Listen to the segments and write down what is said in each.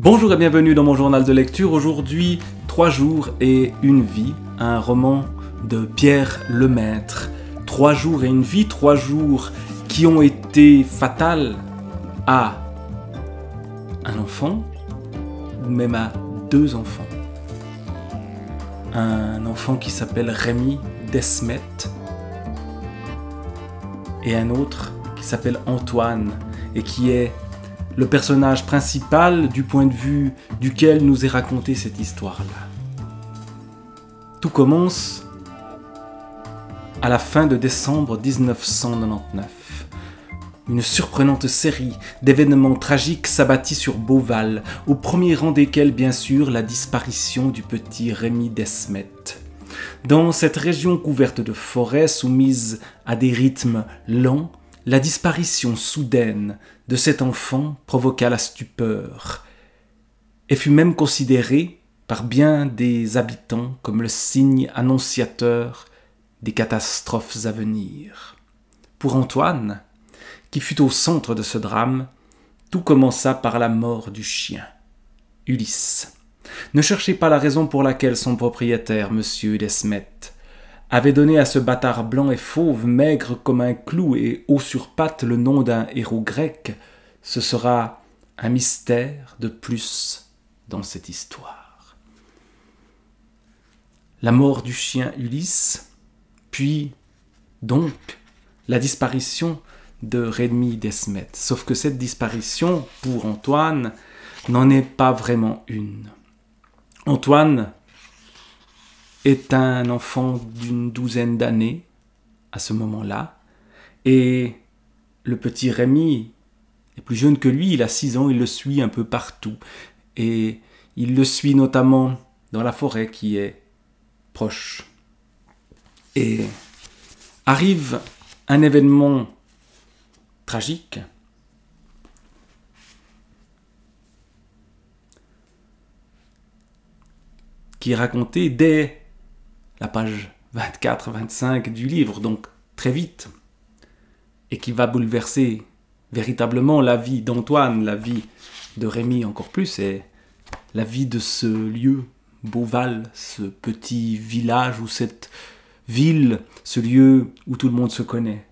Bonjour et bienvenue dans mon journal de lecture. Aujourd'hui, 3 jours et une vie, un roman de Pierre Lemaitre. 3 jours et une vie, 3 jours qui ont été fatals à un enfant ou même à 2 enfants. Un enfant qui s'appelle Rémi Desmet et un autre qui s'appelle Antoine et qui est le personnage principal du point de vue duquel nous est racontée cette histoire-là. Tout commence à la fin de décembre 1999. Une surprenante série d'événements tragiques s'abattit sur Beauval, au premier rang desquels, bien sûr, la disparition du petit Rémi Desmet. Dans cette région couverte de forêts, soumise à des rythmes lents, la disparition soudaine de cet enfant provoqua la stupeur et fut même considérée par bien des habitants comme le signe annonciateur des catastrophes à venir. Pour Antoine, qui fut au centre de ce drame, tout commença par la mort du chien, Ulysse. Ne cherchez pas la raison pour laquelle son propriétaire, monsieur Desmet, avait donné à ce bâtard blanc et fauve, maigre comme un clou et haut sur pattes, le nom d'un héros grec. Ce sera un mystère de plus dans cette histoire. La mort du chien Ulysse, puis donc la disparition de Rémi Desmet. Sauf que cette disparition, pour Antoine, n'en est pas vraiment une. Antoine est un enfant d'une 12aine d'années à ce moment-là, et le petit Rémi est plus jeune que lui, il a 6 ans, il le suit un peu partout, et il le suit notamment dans la forêt qui est proche. Et arrive un événement tragique qui est raconté dès la page 24-25 du livre, donc très vite, et qui va bouleverser véritablement la vie d'Antoine, la vie de Rémi encore plus, et la vie de ce lieu, Beauval, ce petit village ou cette ville, ce lieu où tout le monde se connaît.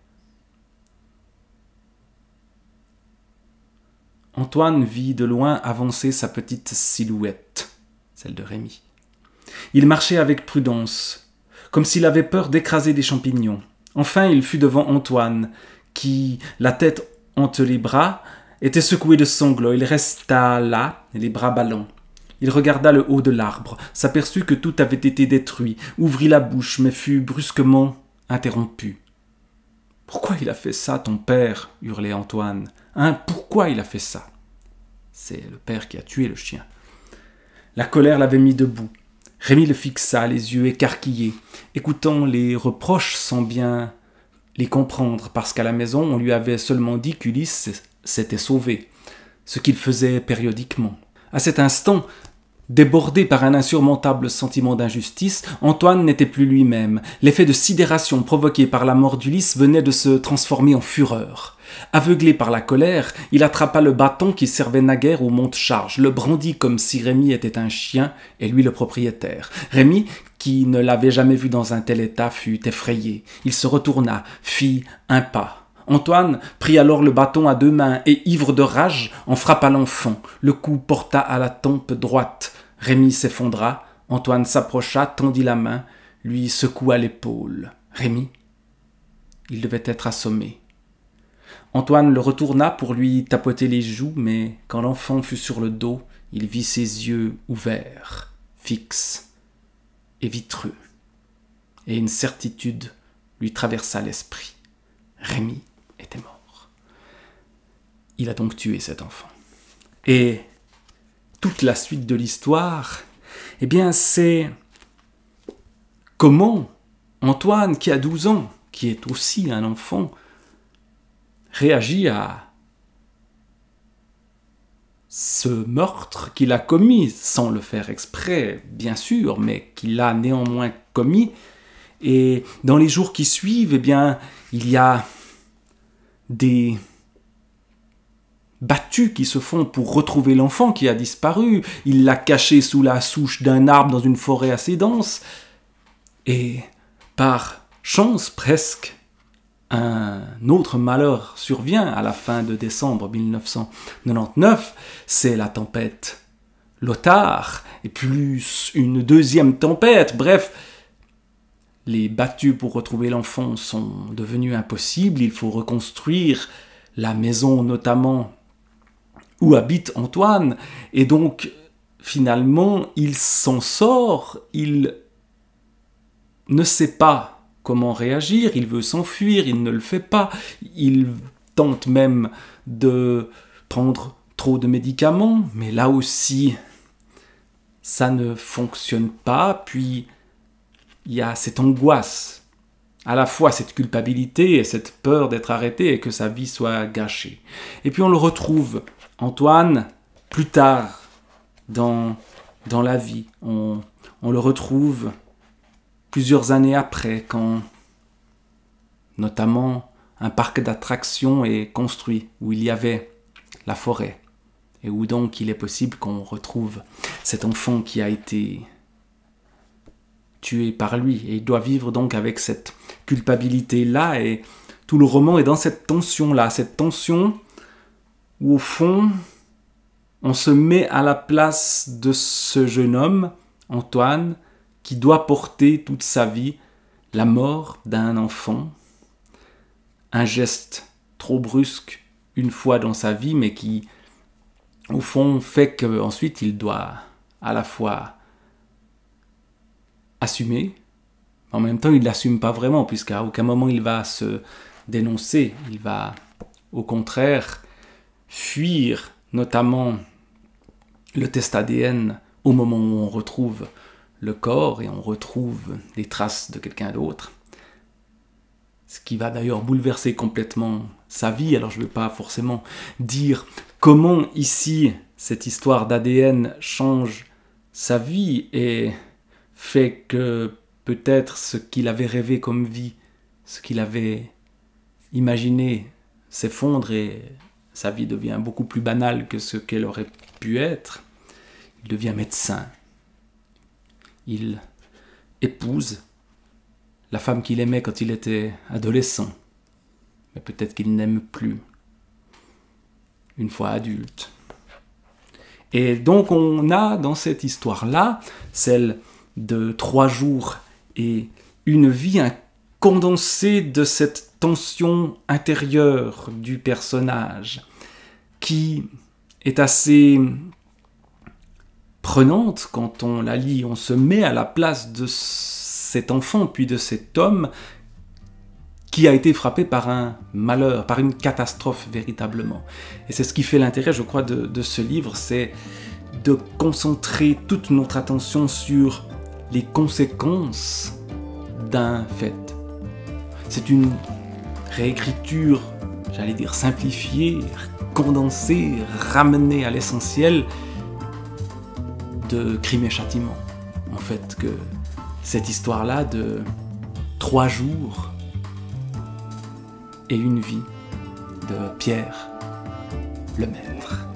Antoine vit de loin avancer sa petite silhouette, celle de Rémi. Il marchait avec prudence, comme s'il avait peur d'écraser des champignons. Enfin, il fut devant Antoine, qui, la tête entre les bras, était secoué de sanglots. Il resta là, les bras ballants. Il regarda le haut de l'arbre, s'aperçut que tout avait été détruit, ouvrit la bouche, mais fut brusquement interrompu. « Pourquoi il a fait ça, ton père ?» hurlait Antoine. « Hein, pourquoi il a fait ça ?» C'est le père qui a tué le chien. La colère l'avait mis debout. Rémi le fixa, les yeux écarquillés, écoutant les reproches sans bien les comprendre, parce qu'à la maison, on lui avait seulement dit qu'Ulysse s'était sauvé, ce qu'il faisait périodiquement. À cet instant, débordé par un insurmontable sentiment d'injustice, Antoine n'était plus lui-même. L'effet de sidération provoqué par la mort d'Ulysse venait de se transformer en fureur. Aveuglé par la colère, il attrapa le bâton qui servait naguère au monte-charge, le brandit comme si Rémi était un chien et lui le propriétaire. Rémi, qui ne l'avait jamais vu dans un tel état, fut effrayé. Il se retourna, fit un pas. Antoine prit alors le bâton à 2 mains et, ivre de rage, en frappa l'enfant. Le coup porta à la tempe droite. Rémi s'effondra. Antoine s'approcha, tendit la main, lui secoua l'épaule. Rémi, il devait être assommé. Antoine le retourna pour lui tapoter les joues, mais quand l'enfant fut sur le dos, il vit ses yeux ouverts, fixes et vitreux. Et une certitude lui traversa l'esprit. Rémi était mort. Il a donc tué cet enfant. Et toute la suite de l'histoire, eh bien, c'est comment Antoine, qui a 12 ans, qui est aussi un enfant, réagit à ce meurtre qu'il a commis, sans le faire exprès, bien sûr, mais qu'il a néanmoins commis. Et dans les jours qui suivent, eh bien, il y a des battues qui se font pour retrouver l'enfant qui a disparu. Il l'a caché sous la souche d'un arbre dans une forêt assez dense. Et par chance presque, un autre malheur survient à la fin de décembre 1999. C'est la tempête Lothar, et plus une deuxième tempête. Bref, les battues pour retrouver l'enfant sont devenues impossibles. Il faut reconstruire la maison notamment où habite Antoine. Et donc, finalement, il s'en sort. Il ne sait pas comment réagir. Il veut s'enfuir. Il ne le fait pas. Il tente même de prendre trop de médicaments. Mais là aussi, ça ne fonctionne pas. Puis, il y a cette angoisse, à la fois cette culpabilité et cette peur d'être arrêté et que sa vie soit gâchée. Et puis on le retrouve, Antoine, plus tard dans la vie. On le retrouve plusieurs années après, quand notamment un parc d'attractions est construit, où il y avait la forêt, et où donc il est possible qu'on retrouve cet enfant qui a été tué par lui, et il doit vivre donc avec cette culpabilité-là, et tout le roman est dans cette tension-là, cette tension où au fond, on se met à la place de ce jeune homme, Antoine, qui doit porter toute sa vie la mort d'un enfant, un geste trop brusque une fois dans sa vie, mais qui, au fond, fait qu'ensuite il doit à la fois assumer. En même temps, il ne l'assume pas vraiment, puisqu'à aucun moment il va se dénoncer. Il va, au contraire, fuir, notamment le test ADN, au moment où on retrouve le corps et on retrouve les traces de quelqu'un d'autre. Ce qui va d'ailleurs bouleverser complètement sa vie. Alors je ne vais pas forcément dire comment ici cette histoire d'ADN change sa vie et fait que peut-être ce qu'il avait rêvé comme vie, ce qu'il avait imaginé s'effondre et sa vie devient beaucoup plus banale que ce qu'elle aurait pu être. Il devient médecin. Il épouse la femme qu'il aimait quand il était adolescent, mais peut-être qu'il n'aime plus une fois adulte. Et donc on a dans cette histoire-là, celle de 3 jours et une vie, un condensé de cette tension intérieure du personnage qui est assez prenante quand on la lit. On se met à la place de cet enfant puis de cet homme qui a été frappé par un malheur, par une catastrophe véritablement. Et c'est ce qui fait l'intérêt, je crois, de ce livre, c'est de concentrer toute notre attention sur les conséquences d'un fait. C'est une réécriture, j'allais dire simplifiée, condensée, ramenée à l'essentiel de Crime et Châtiment. En fait, que cette histoire-là de 3 jours et une vie de Pierre Lemaître.